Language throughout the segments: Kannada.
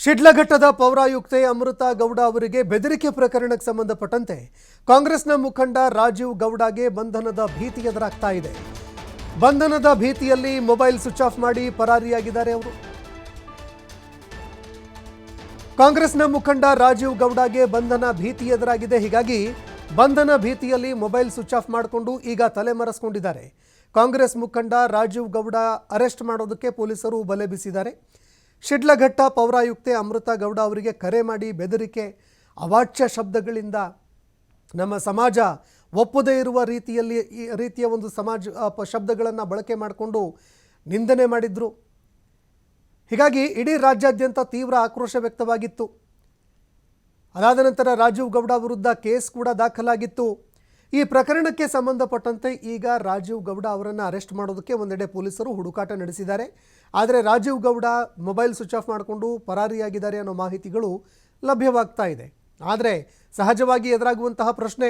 ಶಿಡ್ಲಘಟ್ಟದ ಪೌರಾಯುಕ್ತೆ ಅಮೃತ ಗೌಡ ಅವರಿಗೆ ಬೆದರಿಕೆ ಪ್ರಕರಣಕ್ಕೆ ಸಂಬಂಧಪಟ್ಟಂತೆ ಕಾಂಗ್ರೆಸ್ನ ಮುಖಂಡ ರಾಜೀವ್ ಗೌಡಗೆ ಬಂಧನದ ಭೀತಿ ಎದುರಾಗ್ತಾ ಇದೆ. ಬಂಧನದ ಭೀತಿಯಲ್ಲಿ ಮೊಬೈಲ್ ಸ್ವಿಚ್ ಆಫ್ ಮಾಡಿ ಪರಾರಿಯಾಗಿದ್ದಾರೆ ಅವರು. ಕಾಂಗ್ರೆಸ್ನ ಮುಖಂಡ ರಾಜೀವ್ ಗೌಡಗೆ ಬಂಧನ ಭೀತಿ ಎದುರಾಗಿದೆ. ಹೀಗಾಗಿ ಬಂಧನ ಭೀತಿಯಲ್ಲಿ ಮೊಬೈಲ್ ಸ್ವಿಚ್ ಆಫ್ ಮಾಡಿಕೊಂಡು ಈಗ ತಲೆಮರೆಸಿಕೊಂಡಿದ್ದಾರೆ. ಕಾಂಗ್ರೆಸ್ ಮುಖಂಡ ರಾಜೀವ್ ಗೌಡ ಅರೆಸ್ಟ್ ಮಾಡೋದಕ್ಕೆ ಪೊಲೀಸರು ಬಲೆ ಬೀಸಿದ್ದಾರೆ. ಶಿಡ್ಲಘಟ್ಟ ಪೌರಾಯುಕ್ತೆ ಅಮೃತ ಗೌಡ ಅವರಿಗೆ ಕರೆ ಮಾಡಿ ಬೆದರಿಕೆ, ಅವಾಚ್ಯ ಶಬ್ದಗಳಿಂದ ನಮ್ಮ ಸಮಾಜ ಒಪ್ಪದೇ ಇರುವ ರೀತಿಯ ಒಂದು ಶಬ್ದಗಳನ್ನು ಬಳಕೆ ಮಾಡಿಕೊಂಡು ನಿಂದನೆ ಮಾಡಿದ್ರು. ಹೀಗಾಗಿ ಇಡೀ ರಾಜ್ಯಾದ್ಯಂತ ತೀವ್ರ ಆಕ್ರೋಶ ವ್ಯಕ್ತವಾಗಿತ್ತು. ಅದಾದ ನಂತರ ರಾಜೀವ್ ಗೌಡ ವಿರುದ್ಧ ಕೇಸ್ ಕೂಡ ದಾಖಲಾಗಿತ್ತು. ಈ ಪ್ರಕರಣಕ್ಕೆ ಸಂಬಂಧಪಟ್ಟಂತೆ ಈಗ ರಾಜೀವ್ ಗೌಡ ಅವರನ್ನು ಅರೆಸ್ಟ್ ಮಾಡೋದಕ್ಕೆ ಒಂದೆಡೆ ಪೊಲೀಸರು ಹುಡುಕಾಟ ನಡೆಸಿದ್ದಾರೆ. ಆದರೆ Rajiv Gowda mobile switch off ಮಾಡಿಕೊಂಡು ಪರಾರಿಯಾಗಿದ್ದಾರೆ ಅನ್ನೋ ಮಾಹಿತಿಗಳು ಲಭ್ಯವಾಗ್ತಾ ಇದೆ. ಆದರೆ ಸಹಜವಾಗಿ ಎದುರಾಗುವಂತಹ ಪ್ರಶ್ನೆ,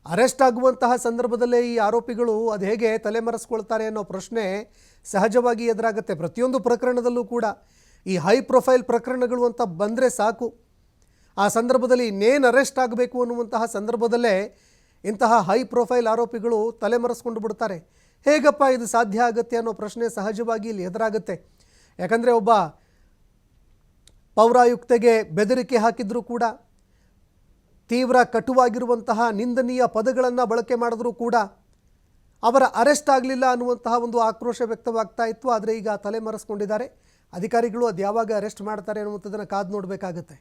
ಅರೆಸ್ಟ್ ಆಗುವಂತಹ ಸಂದರ್ಭದಲ್ಲೇ ಈ ಆರೋಪಿಗಳು ಅದು ಹೇಗೆ ತಲೆಮರೆಸ್ಕೊಳ್ತಾರೆ ಅನ್ನೋ ಪ್ರಶ್ನೆ ಸಹಜವಾಗಿ ಎದುರಾಗುತ್ತೆ. ಪ್ರತಿಯೊಂದು ಪ್ರಕರಣದಲ್ಲೂ ಕೂಡ ಈ ಹೈ ಪ್ರೊಫೈಲ್ ಪ್ರಕರಣಗಳು ಅಂತ ಬಂದರೆ ಸಾಕು, ಆ ಸಂದರ್ಭದಲ್ಲಿ ಇನ್ನೇನು ಅರೆಸ್ಟ್ ಆಗಬೇಕು ಅನ್ನುವಂತಹ ಸಂದರ್ಭದಲ್ಲೇ ಇಂತಹ ಹೈ ಪ್ರೊಫೈಲ್ ಆರೋಪಿಗಳು ತಲೆಮರೆಸ್ಕೊಂಡು ಬಿಡ್ತಾರೆ. ಹೇಗಪ್ಪ ಇದು ಸಾಧ್ಯ ಆಗುತ್ತೆ ಅನ್ನೋ ಪ್ರಶ್ನೆ ಸಹಜವಾಗಿ ಇಲ್ಲಿ ಎದುರಾಗುತ್ತೆ. ಯಾಕಂದರೆ ಒಬ್ಬ ಪೌರಾಯುಕ್ತೆಗೆ ಬೆದರಿಕೆ ಹಾಕಿದರೂ ಕೂಡ, ತೀವ್ರ ಕಟುವಾಗಿರುವಂತಹ ನಿಂದನೀಯ ಪದಗಳನ್ನು ಬಳಕೆ ಮಾಡಿದ್ರೂ ಕೂಡ ಅವರ ಅರೆಸ್ಟ್ ಆಗಲಿಲ್ಲ ಅನ್ನುವಂತಹ ಒಂದು ಆಕ್ರೋಶ ವ್ಯಕ್ತವಾಗ್ತಾ ಇತ್ತು. ಆದರೆ ಈಗ ತಲೆಮರೆಸ್ಕೊಂಡಿದ್ದಾರೆ. ಅಧಿಕಾರಿಗಳು ಅದು ಯಾವಾಗ ಅರೆಸ್ಟ್ ಮಾಡ್ತಾರೆ ಅನ್ನುವಂಥದ್ದನ್ನು ಕಾದು ನೋಡಬೇಕಾಗುತ್ತೆ.